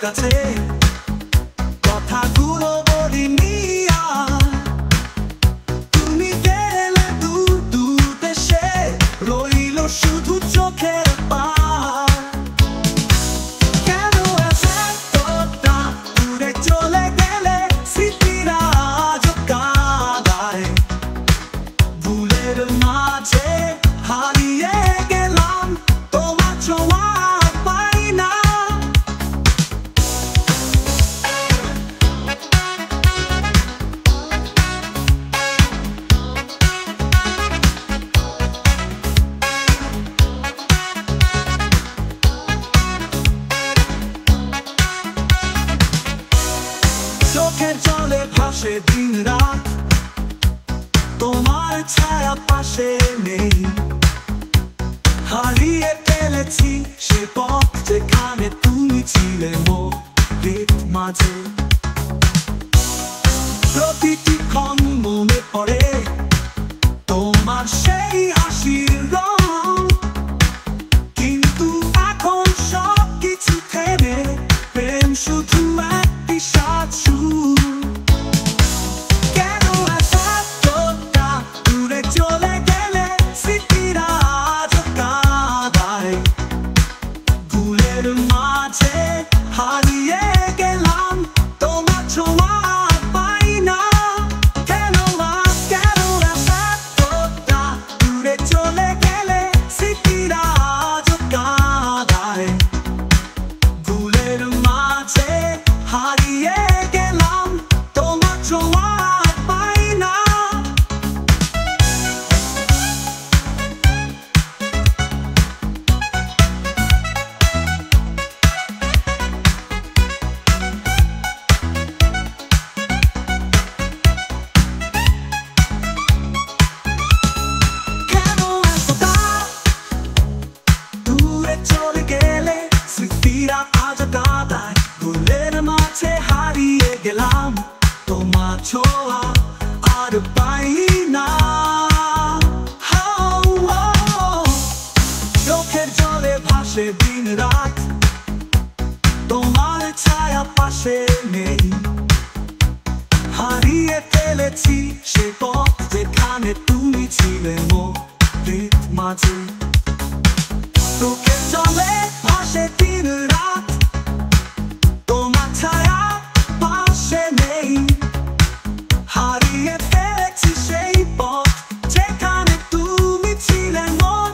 কাছে কথাগুলো বলিনি আর। তুমি গেলে দূর দূর দেশে, রইল শুধু চোখের পার। কেন এতটা দূরে চলে গেলে, স্মৃতিরা আজও কাঁদায়। ভুলের মাঝে হারিয়ে গেলাম, তোমার ছোঁয়া পাই না। চোখের জলে ভাসে দিন রাত, তোমার ছায়া পাশে নেই। হারিয়ে ফেলেছি সে পথ, যেখানে তুমি ছিলে মোর মাঝে। প্রতিটি ক্ষণ মনে পড়ে তোমার সেই হাসির রং, কিন্তু এখন সব কিছু থেমে, প্রেম শুধু একটি সাত সুর। কেন এতটা দূরে চলে গেলে, স্মৃতিরা আজও কাঁদায়। ভুলের মাঝে হারিয়ে গেলাম, তোমার ছোঁয়া পাই না। কেন এতটা দূরে চলে গেলে, স্মৃতিরা আজও কাঁদায়। ভুলের মাঝে হারিয়ে গেলাম, তোমার ছোঁয়া পাই না। কেন এতটা দূরে চলে গেলে, স্মৃতিরা আজও কাঁদায়। ভুলের মাঝে হারিয়ে গেলাম, তোমার ছোঁয়া আর পাই না। চোখের জলে ভাসে দিন রাত, তোমার ছায়া পাশে নেই। হারিয়ে ফেলেছি সে পথ, যেখানে তুমি ছিলে মোর মাঝে। চোখের জলে ভাসে দিন রাত, তোমার ছায়া পাশে নেই। হারিয়ে ফেলেছি সেই পথ, যেখানে তুমি ছিলে মোর